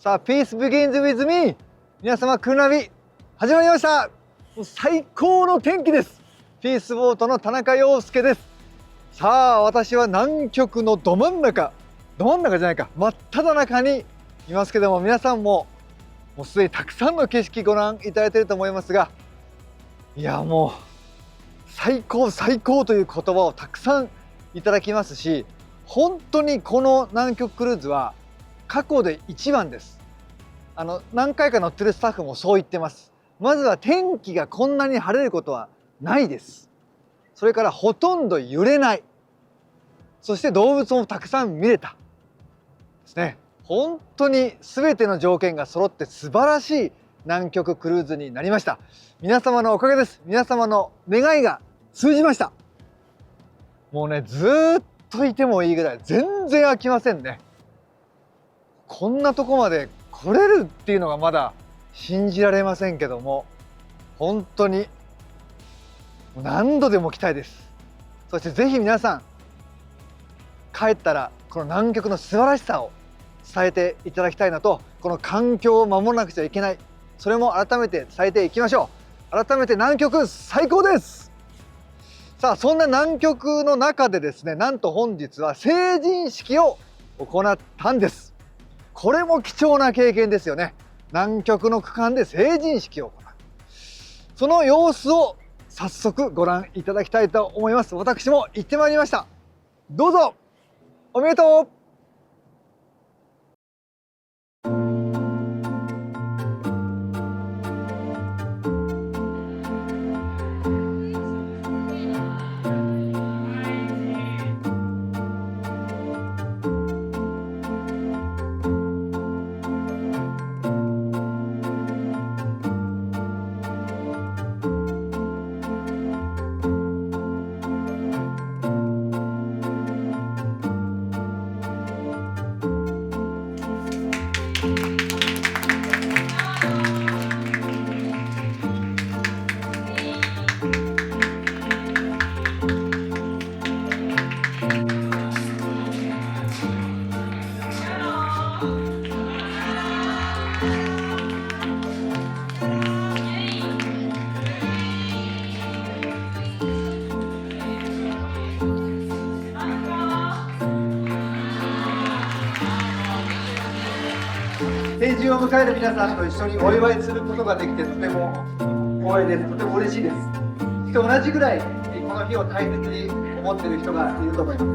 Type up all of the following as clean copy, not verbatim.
さあ、Peace begins with me。皆様、クルナビ始まりました。もう最高の天気です。ピースボートの田中陽介です。さあ、私は南極のど真ん中じゃないか、真っ只中にいますけども、皆さんもうすでにたくさんの景色ご覧いただいていると思いますが、いやもう最高という言葉をたくさんいただきますし、本当にこの南極クルーズは過去で一番です。何回か乗ってるスタッフもそう言ってます。まずは天気がこんなに晴れることはないです。それからほとんど揺れない。そして動物もたくさん見れたですね。本当に全ての条件が揃って素晴らしい南極クルーズになりました。皆様のおかげです。皆様の願いが通じました。もうね、ずーっといてもいいぐらい、全然飽きませんね。こんなとこまで来れるっていうのがまだ信じられませんけども、本当に何度でも来たいです。そしてぜひ皆さん帰ったらこの南極の素晴らしさを伝えていただきたいのと、この環境を守らなくちゃいけない、それも改めて伝えていきましょう。改めて南極最高です。さあ、そんな南極の中でですね、なんと本日は成人式を行ったんです。これも貴重な経験ですよね。南極の区間で成人式を行う、その様子を早速ご覧いただきたいと思います。私も行ってまいりました。どうぞおめでとう。成人を迎える皆さんと一緒にお祝いすることができてとても光栄です。とても嬉しいです。同じぐらいこの日を大切に思っている人がいると思います。み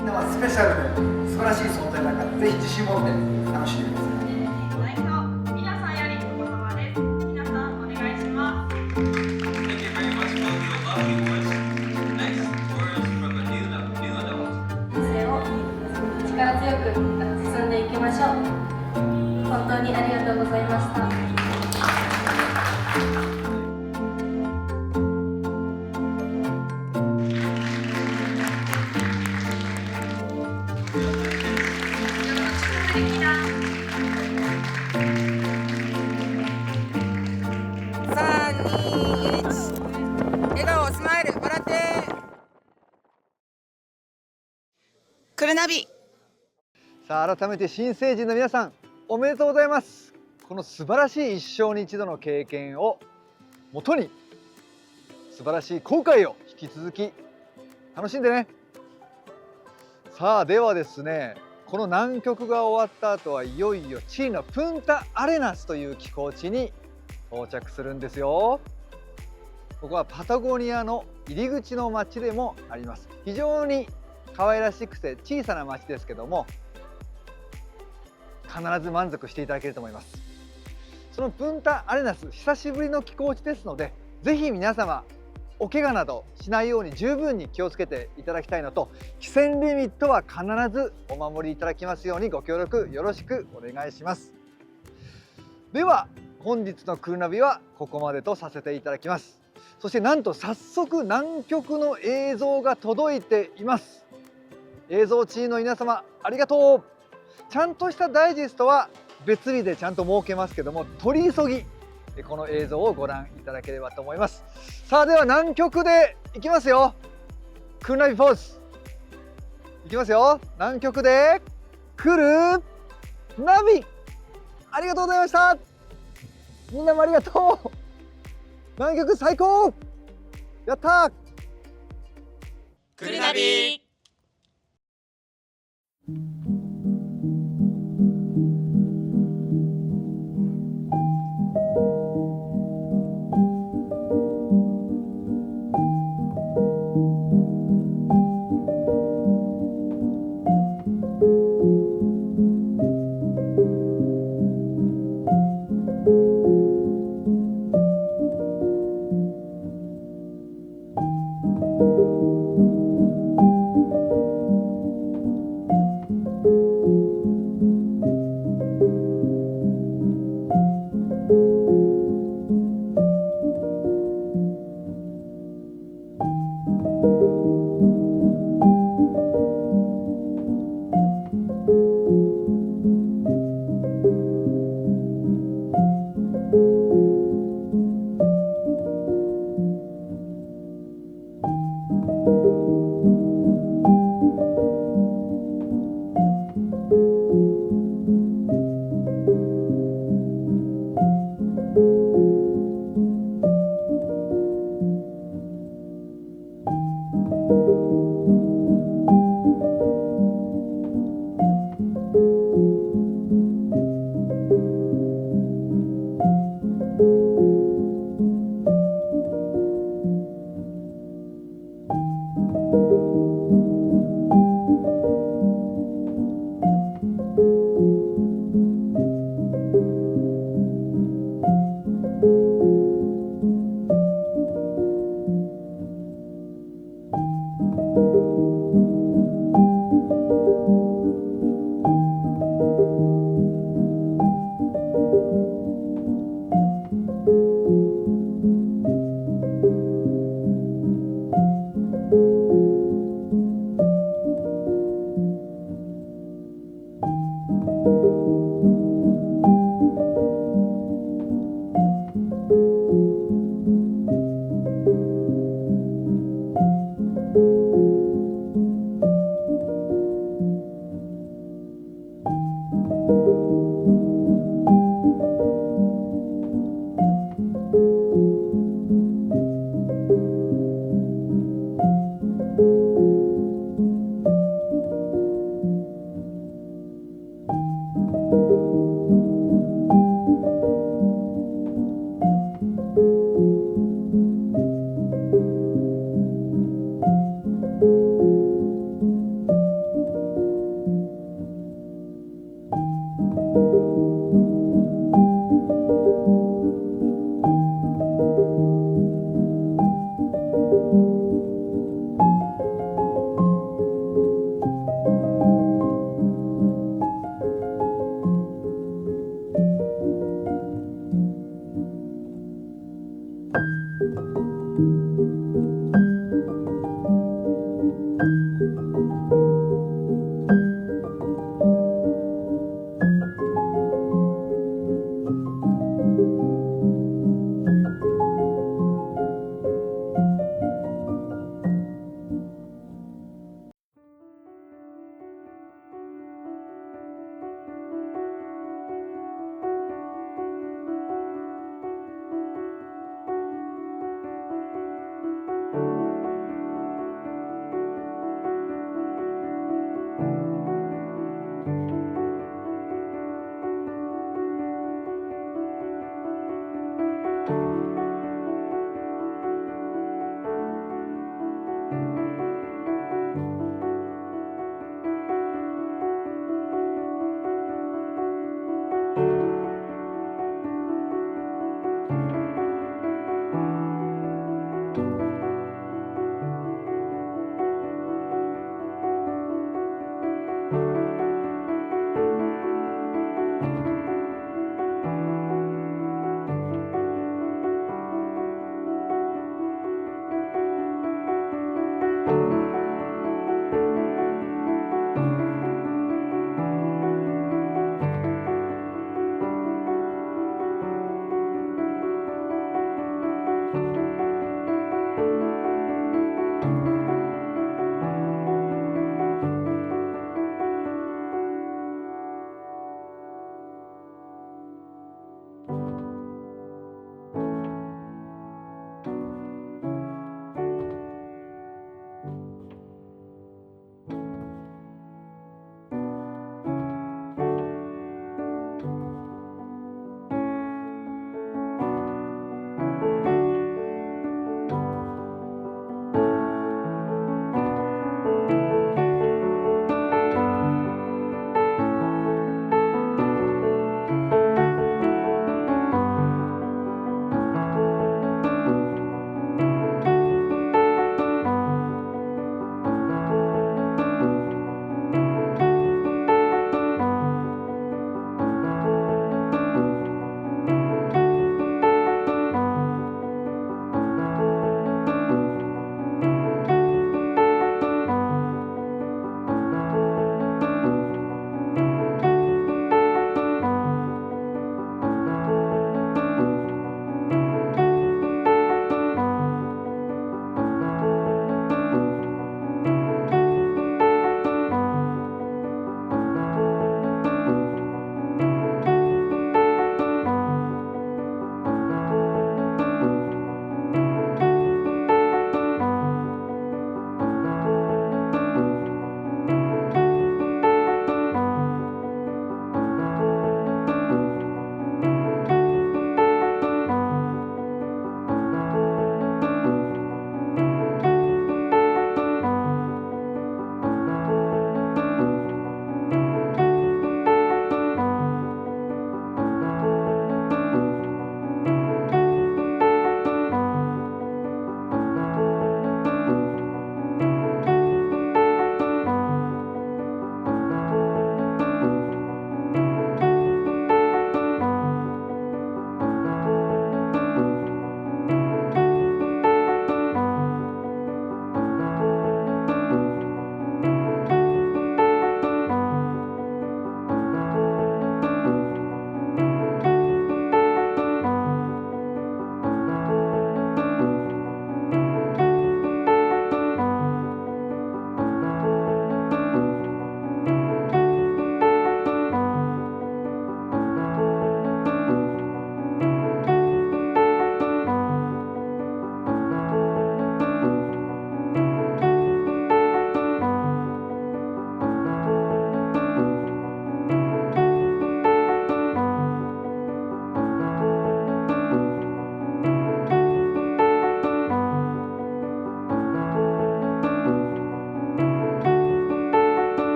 んなはスペシャルで素晴らしい存在だから、ぜひ自信を持って楽しんでください。皆さんよりお言葉です。皆さんお願いします。Thank you very much for your lovely voice. Next, words from a new adult. 人生を力強く進んでいきましょう。本当にありがとうございました。笑顔、スマイル、笑って。クルナビ。さあ、改めて新成人の皆さん、おめでとうございます。この素晴らしい一生に一度の経験をもとに、素晴らしい航海を引き続き楽しんでね。さあ、ではですね、この南極が終わった後はいよいよチリのプンタアレナスという寄港地に到着するんですよ。ここはパタゴニアの入り口の町でもあります。非常に可愛らしくて小さな町ですけども、必ず満足していただけると思います。そのプンタアレナス、久しぶりの寄港地ですので、ぜひ皆様お怪我などしないように十分に気をつけていただきたいのと、汽船リミットは必ずお守りいただきますようにご協力よろしくお願いします。では本日のクルナビはここまでとさせていただきます。そしてなんと早速南極の映像が届いています。映像チームの皆様ありがとう。ちゃんとしたダイジェストは別日でちゃんと設けますけども、取り急ぎこの映像をご覧いただければと思います。さあ、では南極で行きますよ。クルナビポーズいきますよ。南極で来るナビ、ありがとうございました。みんなもありがとう。南極最高、やったー。くるなび。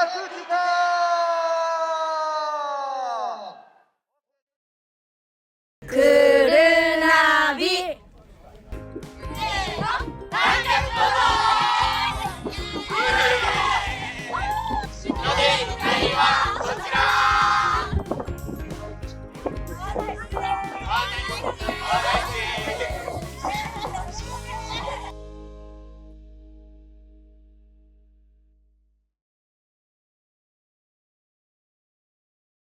く地帯